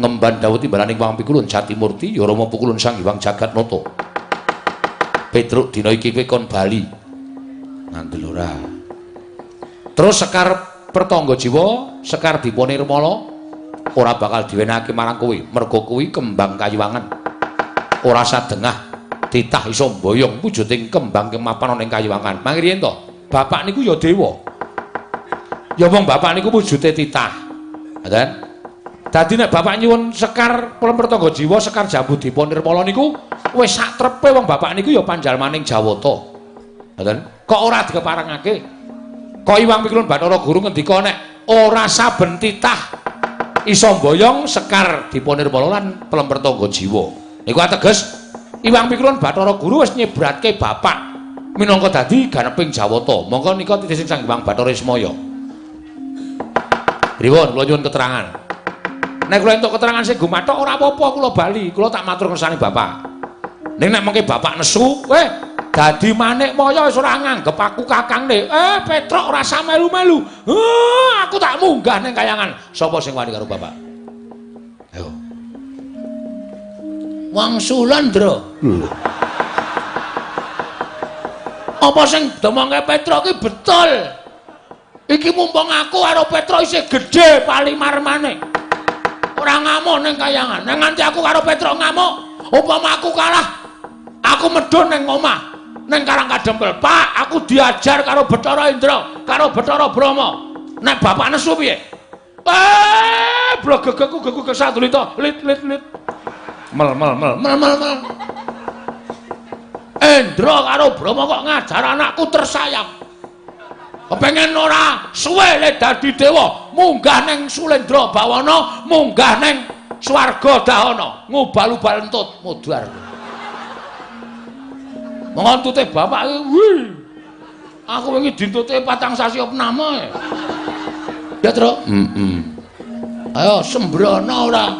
ngemban dawuh timbalaning Wang Pikulun Jatimurti ya Rama Pukulun Sang Hyang Jagatnata. Petruk dina iki kowe kon bali. Ngandel ora. Terus Sekar Pertangga Jiwa, Sekar Dipanirmala ora bakal diwenehake marang kowe. Merga kuwi kembang kayuwangan. Ora sadengah titah iso mboyong wujuding kembang kemapan ana ing kayuwangan. Mangriyen to, bapak niku ya dewa. Ya wong bapak niku wujude titah. Ngoten. Dadi nek bapak nyuwun Sekar Pertangga Jiwa, Sekar Jambu Dipanirmala niku wis sak trepe wong bapak niku ya panjalmaning Jawata. Ngoten. Kok ora dikeparengake? Kok Iwang Pikulun Bathara Guru ngendika nek ora saben titah iso mboyong Sekar Dipanirmala lan Pertangga Jiwa. Niku ateges Iwang Pikulun Bathara Guru wis nyebratke bapak minangka dadi ganeping Jawata. Monggo nika titising Sang Hyang Bathara Ismaya. Pripun kula nyuwun keterangan. Nek kula entuk keterangan sing gumathok ora apa-apa kula bali, kula tak matur kersane bapak. Ning nek mengke bapak nesu, dadi manik maya wis ora nganggep aku kakangne. Petruk ora usah melu-melu. Aku tak munggah ning kayangan. Sapa sing wani karo bapak? Ayo. Wang Sulandra. Apa sing demongke Petruk iki betul? Iki mumpung aku karo Petruk isih gedhe palimarmane. Ora ngamuk ning kayangan. Nek nganti aku karo Petruk ngamuk, umpama aku kalah, aku medhun ning omah. Neng Karang Kadempel, Pak, aku diajar karo Bathara Indra, karo Bathara Brahma. Nek bapak nesu piye? Blogegku geku kesadulita, lit. Mel. Indra karo Brahma kok ngajar anakku tersayang. Kepengen ora suwe le dadi dewa, munggah ning Sulendra Bawana, munggah ning Swarga Dahana, ngubal-ubal entut mudhar. Ngontute bapak iki, aku wingi dintute 4 sasi opname. Ya, Tru? Ayo sembrono ora?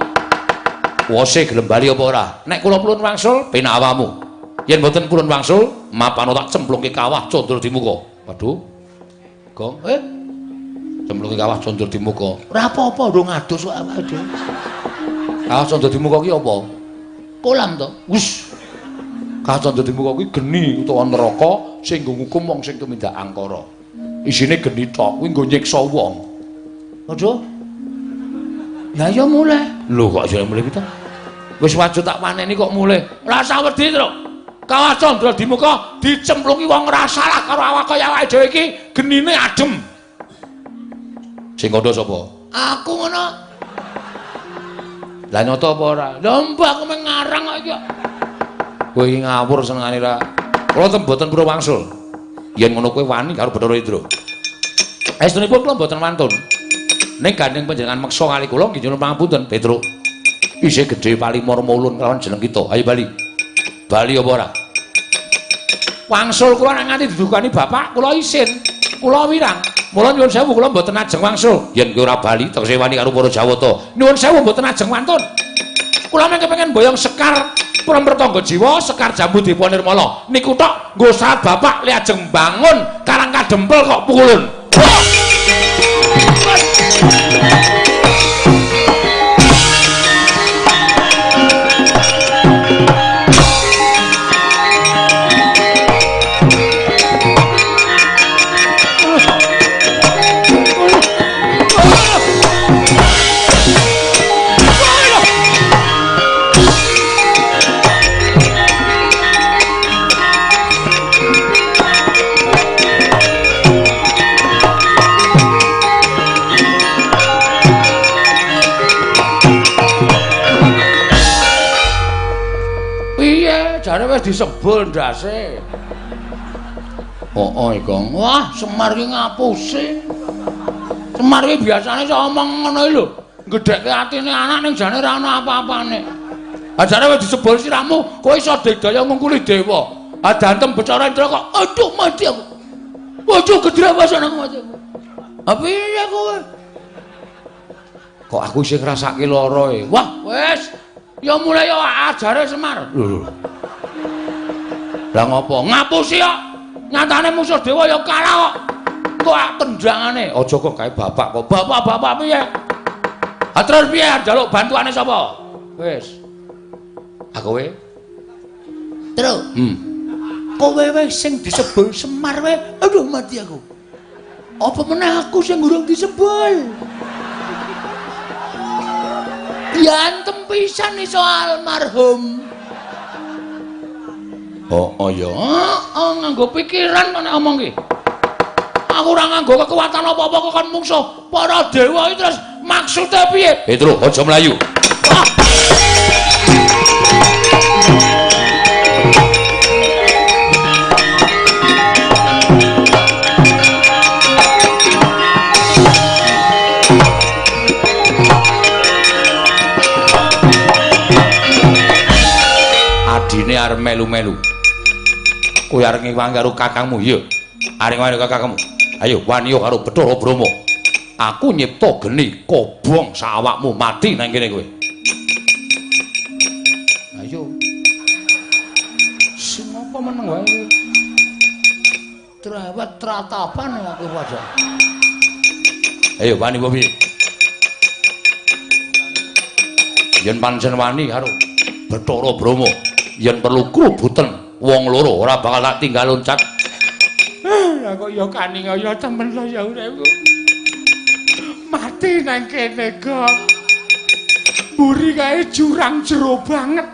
Wose gelem bali apa ora? Nek kula pulun wangsul penak awamu. Yen mboten pulun wangsul, mapano tak cemplungke kawah condol di muka. Waduh. Gong, cemplungke kawah condol di muka. Ora apa-apa ndung adus kok awake dhewe. Kawah condol di muka ki apa? Kolam to. Wus. Kacang dadi muka kuwi geni utawa neraka sing nggo ngukum wong sing tumindak angkara. Isine geni tok kuwi nggo nyiksa wong. Aja. Lah ya mulih. Lho kok jare mulih kita? Wis wajib tak paneni kok mulih. Ora usah wedi, Tru. Kawah Candra di muka dicemplungi wong ora salah karo awak kaya awake dhewe iki genine adem. Sing kandha sapa? Aku ngono. Lah nyata apa ora? Lah mbah aku mung ngarang kok iki. Kowe iki ngawur senengane ra. Kula mboten pura wangsul. Yen ngono kowe wani karo Bathara Indra. Estunipun kula mboten wantun. Ning gandeng panjenengan meksa kali kula nggih nyuwun pangapunten, Petruk. Isih gedhe Palimurmulun kelawan jeneng kita. Ayo bali. Bali apa ora? Wangsul kula nek nganti didukani bapak, kula isin. Kula wirang. Mula nyuwun sewu kula mboten ajeng wangsul. Yen kowe ora bali tegese wani karo para Jawata. Nyuwun sewu mboten ajeng wantun. Kula mengke pengen boyong Sekar Pertangga Jiwa, Sekar Jambu Dipanirmala. Niku tok nggo saat bapak li ajeng bangun Karang Kadempel kok pukulun. Jare wis disebul ndase. Ikong. Wah, Semar ki ngapusi. Semar ki biasane iso omong ngono lho. Gedhekke atine anak ning jane ora ana apa-apane. Jare wis disebul siramu, kowe iso digdaya ngungkuli dewa. Dantem Bathara Indra kok aduh mati aku. Ojo gedrawasane aku mati. Piye kowe? Kok aku sing ngrasake lara e. Wah, wis. Ya mulai ya ajare Semar. Lho. Lah ngopo? Ngapusi kok. Nyatane musuh dewa ya kalah kok. Kok tendangane. Aja kok kae bapak kok. Bapak-bapak piye? Terus piye njaluk bantuane sapa? Wis. Aku kowe. Terus. Kowe wae sing disebul Semar wae. Aduh mati aku. Apa meneh aku sing urung disebul? Yantem pisan iso almarhum. Oh ya, nganggo pikiran kok nek omong ki. Aku ora nganggo kekuatan apa-apa kok kon mungsuh para dewa iki terus maksude piye? Petro, aja mlayu. Adine arep melu-melu. Kowe arep ngewangi karo kakangmu, iya. Arep ngewangi karo kakangmu. Ayo wani karo Bathara Brahma. Aku nyipta geni kobong sawakmu mati nang kene kowe. Ayo. Sing apa meneng wae. Trawat tratapan aku wae. Ayo wani apa piye? Yen pancen wani karo Bathara Brahma, yen perlu krubuten wong loro ora bakal tak tinggal loncat. Lah kok ya kaning ya temen lho ya uripku. Mati nang kene kok. Mburi kae jurang jero banget.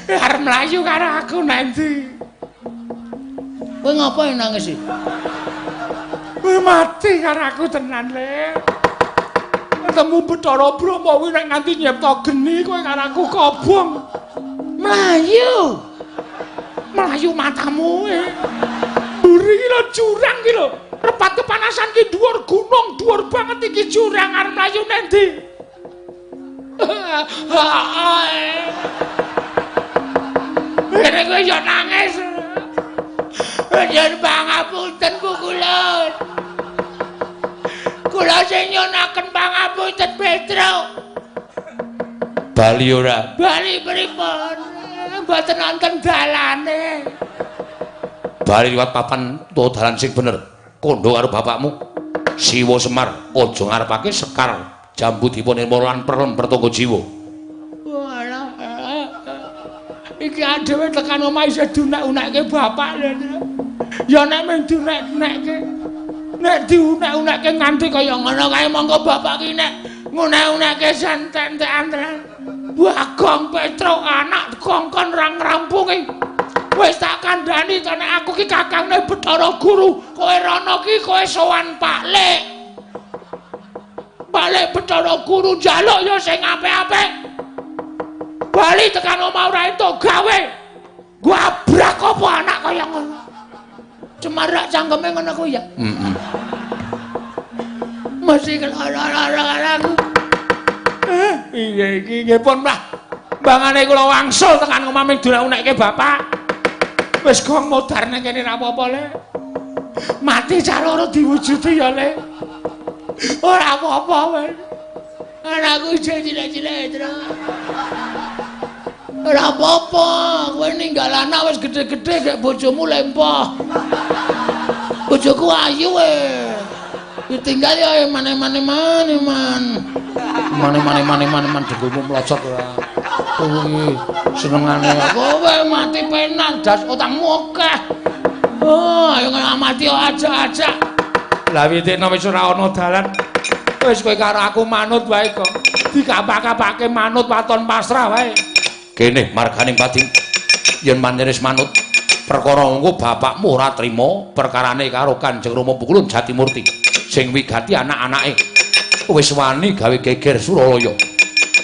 Arep mlayu karo aku nanti. Kowe ngapain nangis iki? Kowe mati karo aku tenan le. Ketemu Bathara Brahma kuwi nek nganti nyipta geni kowe karo aku kobong. Mlayu. Melayu matamu mburi iki lho jurang iki lho repat kepanasan ki dhuwur gunung dhuwur banget iki jurang arep mlayu nang ndi kowe yo nangis yen pangapunten Bu kula sing nyonaken pangapunten Petro bali ora bali pripun mboten wonten dalane. Bali liwat papan utawa dalan sing bener. Kandha karo bapakmu Siwa Semar, aja ngarepake Sekar Jambu dipun ilmu lan perlem pertangga jiwa. Walah. Iki dhewe tekan omah isih dunek-unekke bapak lho. Ya nek mung dunek-unekke. Nek diunek-unekke nganti kaya ngono kae monggo bapak ki nek ngunek-unekke santen-santen. Bagong Petro anak kongkon rang rampungi. Wis tak kandhani to nek aku ki kakangne Bathara Guru, kowe rono ki kowe sowan Pak Lek. Pak Lek Bathara Guru njaluk ya sing apik-apik. Bali tekan omah ora entuk gawe. Gabrak apa anak kaya ngono. Cemarak cangkeme ngono ku ya. Mesti lara-lara aku. Iya iki nggih pun Mbah. Mbangane kula wangsul tekan omah ming dunek-unekke bapak. Wis gong modar nang kene ra apa-apa le. Mati caloro diwujudi ya le. Ora apa-apa wis. Anakku cilik-cilik terus. Ora apa-apa, kowe ninggal anak wis gedhe-gedhe gek bojomu lempoh. Bojoku ayu ditinggal ya mane-mane man. Mane dengkulmu mlocot ora. Kuwi senengane kowe mati penak das utangmu akeh. Oh, ayo ngamati aja. Lah witekno wis ora ana dalan. Wis kowe karo aku manut wae kok. Dikapak-kapake manut waton pasrah wae. Kene marganing pati yen manyeris manut perkara engko bapakmu ora trima perkarane karo Kanjeng Rama Pukulun Jatimurti sing wigati anak-anake wis wani gawe geger Suralaya.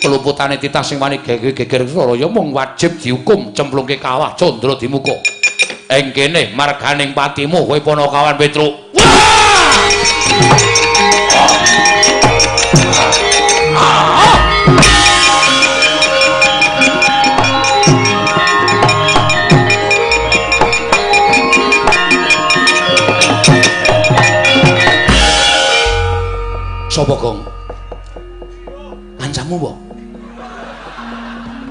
Keluputane titah sing wani geger Suralaya mung wajib dihukum cemplungke kawah Candra Dimuka. Ing kene marganing patimu kowe Panakawan Petruk. Sapa Gong? Kancamu apa?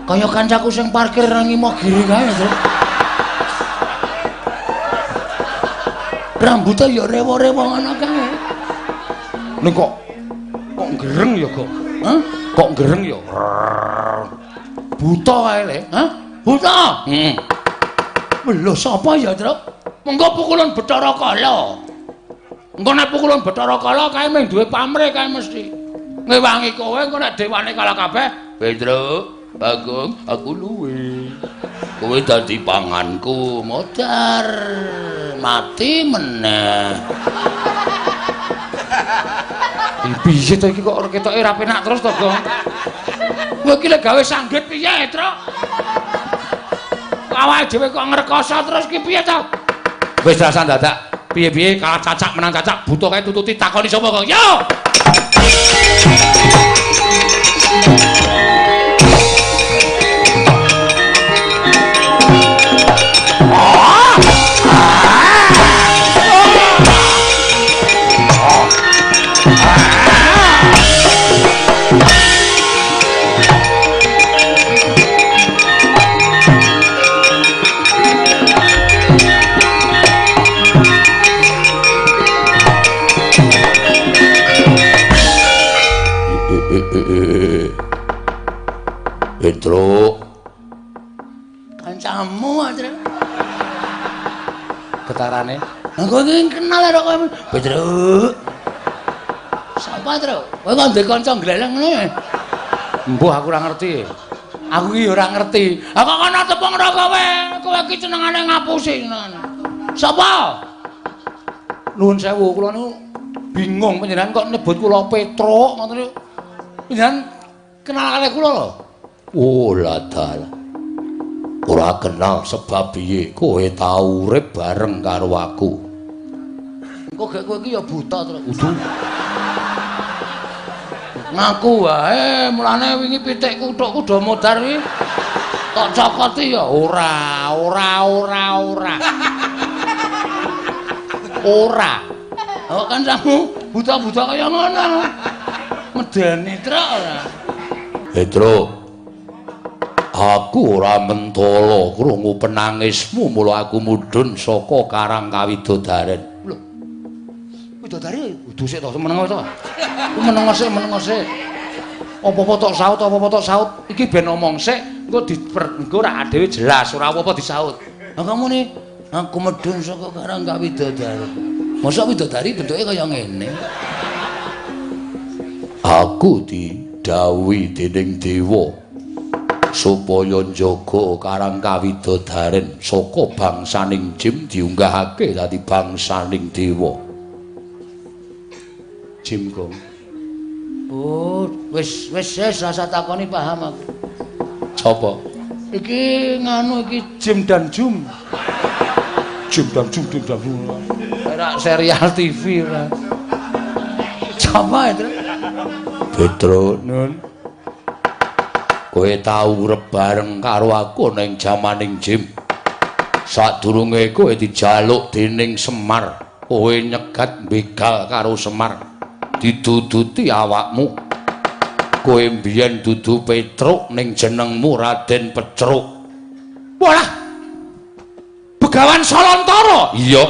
Kaya kancaku sing parkir nang Imogiri kae, Tru. Rambutnya ya rewa-rewa ngono kae. Nek kok gereng ya, Gong? Hah? Kok gereng ya? Buta kae le. Hah? Buta. Lho sapa ya, Truk? Mengko pukulan Bathara Kala. Engko nek pukulan Bathara Kala kae mung duwe pamrih kae mesti. Ngewangi kowe engko nek dewane kalah kabeh, Petruk, Bagong, aku luwe. Kowe dadi panganku, modar. Mati meneh. Piye to iki kok ketoke ra penak terus to, Gong? Kowe iki lek gawe sanggit piye, Truk? Awake dhewe kok ngrekoso terus ki piye to? Wis dasan dadak. Piye-piye kalah cacak menang cacak, buta kae tututi takoni sapa, Gong? Yo! Petruk. Kancamu, Truk. Getarane. Aku iki kenal karo kowe. Petruk. Sapa, Truk? Kowe kok ndek kanca gleleng ngene? Mbuh aku ora ngerti. Aku iki ora ngerti. Aku kono tepung karo kowe. Kowe iki senengane ngapusi senengane. Sapa? Nuwun sewu, kula niku bingung panjenengan kok nyebut kula Petruk ngoten niku. Panjenengan kenal kali kula lho. Oh ladal. Ora kenal sebab piye kowe tau urip bareng karo aku. Engko gek kowe iki ya buta to. Udu. Ngaku wae, mulane wingi pitikku tok kudu modar iki. Tok cokoti ya ora. Ora. Kok kan kamu buta-buta kaya ngono. Medeni Truk ora. Petruk. Aku ora mentala krungu penangismu mula aku mudhun saka Karang Kawidodaren. Lho. Widodari udu sik to menengo to. Menengo sik. Apa-apa tok saut. Iki ben omong sik, engko ora dhewe jelas, ora apa-apa disaut. Lah kamu nih, aku mudhun saka Karang Kawidodaren. Mosok widodari bentuke kaya ngene. Aku didhawuhi dening dewa supaya njaga Karang Kawidodaren saka bangsaning jim diunggahake dadi bangsaning dewa. Jim Gong. Oh, wis rasa takoni paham aku. Sapa? Iki nganu iki Jim dan Jum. Jim dan Jum. Ora serial TV ora. Sapa itu? Petruk Nun. Kowe tau urip bareng karo aku ning jamaning Jim. Sadurunge kowe dijaluk dening Semar, kowe nyegat begal karo Semar. Diduduti awakmu. Kowe mbiyen dudu Petruk ning jenengmu Raden Pecruk. Walah. Begawan Salantara. Iya.